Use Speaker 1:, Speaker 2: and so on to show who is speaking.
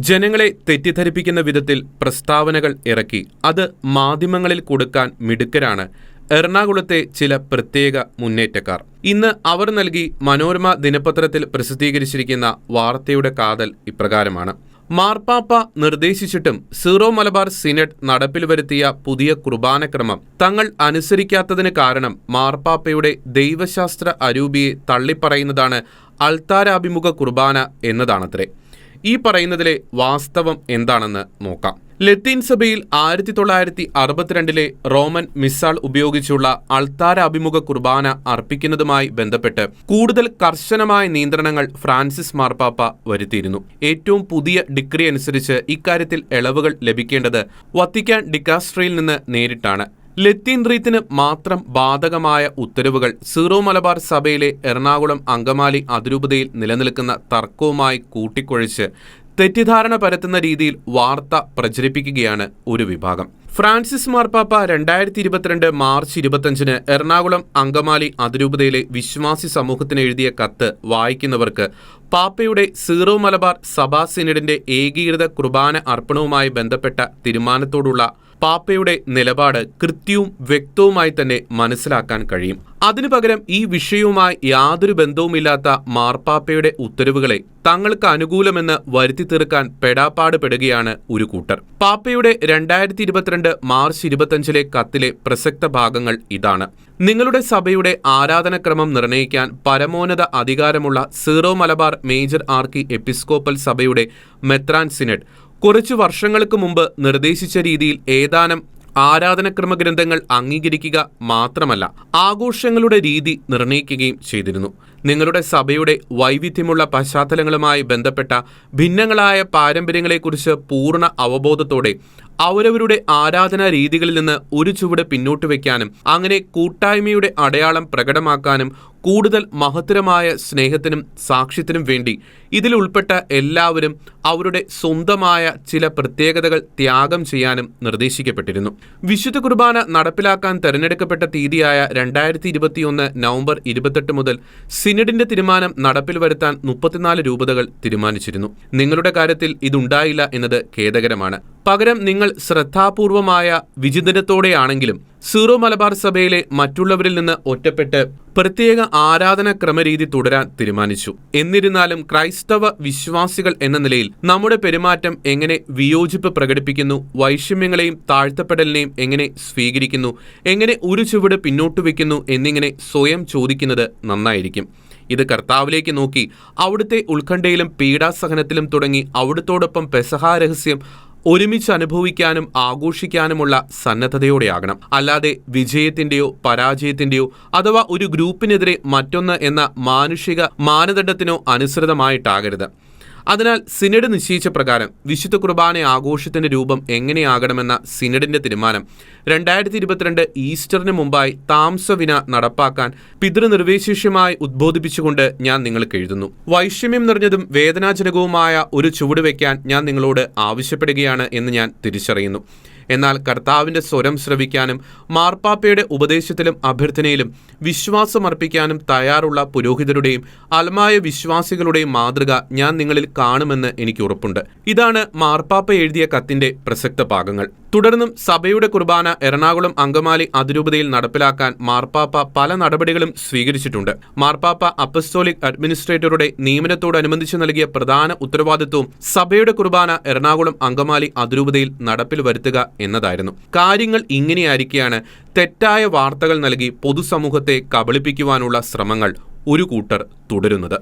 Speaker 1: ജനങ്ങളെ തെറ്റിദ്ധരിപ്പിക്കുന്ന വിധത്തിൽ പ്രസ്താവനകൾ ഇറക്കി അത് മാധ്യമങ്ങളിൽ കൊടുക്കാൻ മിടുക്കരാണ് എറണാകുളത്തെ ചില പ്രത്യേക മുന്നേറ്റക്കാർ. ഇന്ന് അവർ നൽകി മനോരമ ദിനപത്രത്തിൽ പ്രസിദ്ധീകരിച്ചിരിക്കുന്ന വാർത്തയുടെ കാതൽ ഇപ്രകാരമാണ്. മാർപ്പാപ്പ നിർദ്ദേശിച്ചിട്ടും സീറോ മലബാർ സിനഡ് നടപ്പിൽ വരുത്തിയ പുതിയ കുർബാനക്രമം തങ്ങൾ അനുസരിക്കാത്തതിന് കാരണം മാർപ്പാപ്പയുടെ ദൈവശാസ്ത്ര അരൂപിയെ തള്ളിപ്പറയുന്നതാണ് അൾത്താരാഭിമുഖ കുർബാന എന്നതാണത്രേ. ഈ പറയുന്നതിലെ വാസ്തവം എന്താണെന്ന് നോക്കാം. ലത്തീൻ സഭയിൽ 1962 റോമൻ മിസ്സാൾ ഉപയോഗിച്ചുള്ള അൾത്താരാഭിമുഖ കുർബാന അർപ്പിക്കുന്നതുമായി ബന്ധപ്പെട്ട് കൂടുതൽ കർശനമായ നിയന്ത്രണങ്ങൾ ഫ്രാൻസിസ് മാർപ്പാപ്പ വരുത്തിയിരുന്നു. ഏറ്റവും പുതിയ ഡിക്രി അനുസരിച്ച് ഇക്കാര്യത്തിൽ ഇളവുകൾ ലഭിക്കേണ്ടത് വത്തിക്കാൻ ഡിക്കാസ്ട്രിയിൽ നിന്ന് നേരിട്ടാണ്. ലത്തീൻ റീത്തിന് മാത്രം ബാധകമായ ഉത്തരവുകൾ സീറോ മലബാർ സഭയിലെ എറണാകുളം അങ്കമാലി അതിരൂപതയിൽ നിലനിൽക്കുന്ന തർക്കവുമായി കൂട്ടിക്കുഴച്ച് തെറ്റിദ്ധാരണ പരത്തുന്ന രീതിയിൽ വാർത്ത പ്രചരിപ്പിക്കുകയാണ് ഒരു വിഭാഗം. ഫ്രാൻസിസ് മാർപ്പാപ്പ 2022 മാർച്ച് 25 എറണാകുളം അങ്കമാലി അതിരൂപതയിലെ വിശ്വാസി സമൂഹത്തിന് എഴുതിയ കത്ത് വായിക്കുന്നവർക്ക് പാപ്പയുടെ സീറോ മലബാർ സഭാ സിനഡിന്റെ ഏകീകൃത കുർബാന അർപ്പണവുമായി ബന്ധപ്പെട്ട തീരുമാനത്തോടുള്ള പാപ്പയുടെ നിലപാട് കൃത്യവും വ്യക്തവുമായി തന്നെ മനസ്സിലാക്കാൻ കഴിയും. അതിനു പകരം ഈ വിഷയവുമായി യാതൊരു ബന്ധവുമില്ലാത്ത മാർപ്പാപ്പയുടെ ഉത്തരവുകളെ തങ്ങൾക്ക് അനുകൂലമെന്ന് വരുത്തി തീർക്കാൻ പെടാപ്പാട് പെടുകയാണ് ഒരു കൂട്ടർ. പാപ്പയുടെ 2022 മാർച്ച് 25 കത്തിലെ പ്രസക്ത ഭാഗങ്ങൾ ഇതാണ്. നിങ്ങളുടെ സഭയുടെ ആരാധനക്രമം നിർണയിക്കാൻ പരമോന്നത അധികാരമുള്ള സീറോ മലബാർ മേജർ ആർക്കി എപ്പിസ്കോപ്പൽ സഭയുടെ മെത്രാൻ സിനഡ് കുറച്ചു വർഷങ്ങൾക്ക് മുമ്പ് നിർദ്ദേശിച്ച രീതിയിൽ ഏതാനും ആരാധനക്രമ ഗ്രന്ഥങ്ങൾ അംഗീകരിക്കുക മാത്രമല്ല ആഘോഷങ്ങളുടെ രീതി നിർണയിക്കുകയും ചെയ്തിരുന്നു. നിങ്ങളുടെ സഭയുടെ വൈവിധ്യമുള്ള പശ്ചാത്തലങ്ങളുമായി ബന്ധപ്പെട്ട ഭിന്നങ്ങളായ പാരമ്പര്യങ്ങളെക്കുറിച്ച് പൂർണ്ണ അവബോധത്തോടെ അവരവരുടെ ആരാധനാ രീതികളിൽ നിന്ന് ഒരു ചുവട് പിന്നോട്ട് വയ്ക്കാനും അങ്ങനെ കൂട്ടായ്മയുടെ അടയാളം പ്രകടമാക്കാനും കൂടുതൽ മഹത്തരമായ സ്നേഹത്തിനും സാക്ഷ്യത്തിനും വേണ്ടി ഇതിൽ ഉൾപ്പെട്ട എല്ലാവരും അവരുടെ സ്വന്തമായ ചില പ്രത്യേകതകൾ ത്യാഗം ചെയ്യാനും നിർദ്ദേശിക്കപ്പെട്ടിരുന്നു. വിശുദ്ധ കുർബാന നടപ്പിലാക്കാൻ തെരഞ്ഞെടുക്കപ്പെട്ട തീയതിയായ 2021 നവംബർ 28 മുതൽ സിനഡിന്റെ തീരുമാനം നടപ്പിൽ വരുത്താൻ 34 രൂപതകൾ തീരുമാനിച്ചിരുന്നു. നിങ്ങളുടെ കാര്യത്തിൽ ഇതുണ്ടായില്ല എന്നത് ഖേദകരമാണ്. പകരം നിങ്ങൾ ശ്രദ്ധാപൂർവമായ വിചിന്തനത്തോടെയാണെങ്കിലും സീറോ മലബാർ സഭയിലെ മറ്റുള്ളവരിൽ നിന്ന് ഒറ്റപ്പെട്ട് പ്രത്യേക ആരാധന ക്രമരീതി തുടരാൻ തീരുമാനിച്ചു. എന്നിരുന്നാലും ക്രൈസ്തവ വിശ്വാസികൾ എന്ന നിലയിൽ നമ്മുടെ പെരുമാറ്റം എങ്ങനെ വിയോജിപ്പ് പ്രകടിപ്പിക്കുന്നു, വൈഷമ്യങ്ങളെയും താഴ്ത്തപ്പെടലിനെയും എങ്ങനെ സ്വീകരിക്കുന്നു, എങ്ങനെ ഒരു ചുവട് പിന്നോട്ട് വയ്ക്കുന്നു എന്നിങ്ങനെ സ്വയം ചോദിക്കുന്നത് നന്നായിരിക്കും. ഇത് കർത്താവിലേക്ക് നോക്കി അവിടുത്തെ ഉത്കണ്ഠയിലും പീഡാസഹനത്തിലും തുടങ്ങി അവിടുത്തോടൊപ്പം പെസഹാ രഹസ്യം ഒരുമിച്ച് അനുഭവിക്കാനും ആഘോഷിക്കാനുമുള്ള സന്നദ്ധതയോടെയാകണം. അല്ലാതെ വിജയത്തിന്റെയോ പരാജയത്തിന്റെയോ അഥവാ ഒരു ഗ്രൂപ്പിനെതിരെ മറ്റൊന്ന് എന്ന മാനുഷിക മാനദണ്ഡത്തിനോ അനുസൃതമായിട്ടാകരുത്. അതിനാൽ സിനഡ് നിശ്ചയിച്ച പ്രകാരം വിശുദ്ധ കുർബാന ആഘോഷത്തിന്റെ രൂപം എങ്ങനെയാകണമെന്ന സിനഡിന്റെ തീരുമാനം 2022 ഈസ്റ്ററിന് മുമ്പായി താമസവിന നടപ്പാക്കാൻ പിതൃനിർവിശേഷ്യമായി ഉദ്ബോധിപ്പിച്ചുകൊണ്ട് ഞാൻ നിങ്ങൾക്ക് എഴുതുന്നു. വൈഷമ്യം നിറഞ്ഞതും വേദനാജനകവുമായ ഒരു ചുവട് വയ്ക്കാൻ ഞാൻ നിങ്ങളോട് ആവശ്യപ്പെടുകയാണ് എന്ന് ഞാൻ തിരിച്ചറിയുന്നു. എന്നാൽ കർത്താവിന്റെ സ്വരം ശ്രവിക്കാനും മാർപ്പാപ്പയുടെ ഉപദേശത്തിലും അഭ്യർത്ഥനയിലും വിശ്വാസമർപ്പിക്കാനും തയ്യാറുള്ള പുരോഹിതരുടെയും അൽമായ വിശ്വാസികളുടെയും മാതൃക ഞാൻ നിങ്ങളിൽ കാണുമെന്ന് എനിക്ക് ഉറപ്പുണ്ട്. ഇതാണ് മാർപ്പാപ്പ എഴുതിയ കത്തിന്റെ പ്രസക്ത ഭാഗങ്ങൾ. തുടർന്നും സഭയുടെ കുർബാന എറണാകുളം അങ്കമാലി അതിരൂപതയിൽ നടപ്പിലാക്കാൻ മാർപ്പാപ്പ പല നടപടികളും സ്വീകരിച്ചിട്ടുണ്ട്. മാർപ്പാപ്പ അപ്പസ്തോലിക് അഡ്മിനിസ്ട്രേറ്ററുടെ നിയമനത്തോടനുബന്ധിച്ച് നൽകിയ പ്രധാന ഉത്തരവാദിത്വവും സഭയുടെ കുർബാന എറണാകുളം അങ്കമാലി അതിരൂപതയിൽ നടപ്പിൽ വരുത്തുക എന്നതായിരുന്നു. കാര്യങ്ങൾ ഇങ്ങനെയായിരിക്കെയാണ് തെറ്റായ വാർത്തകൾ നൽകി പൊതുസമൂഹത്തെ കബളിപ്പിക്കുവാനുള്ള ശ്രമങ്ങൾ ഒരു കൂട്ടർ തുടരുന്നത്.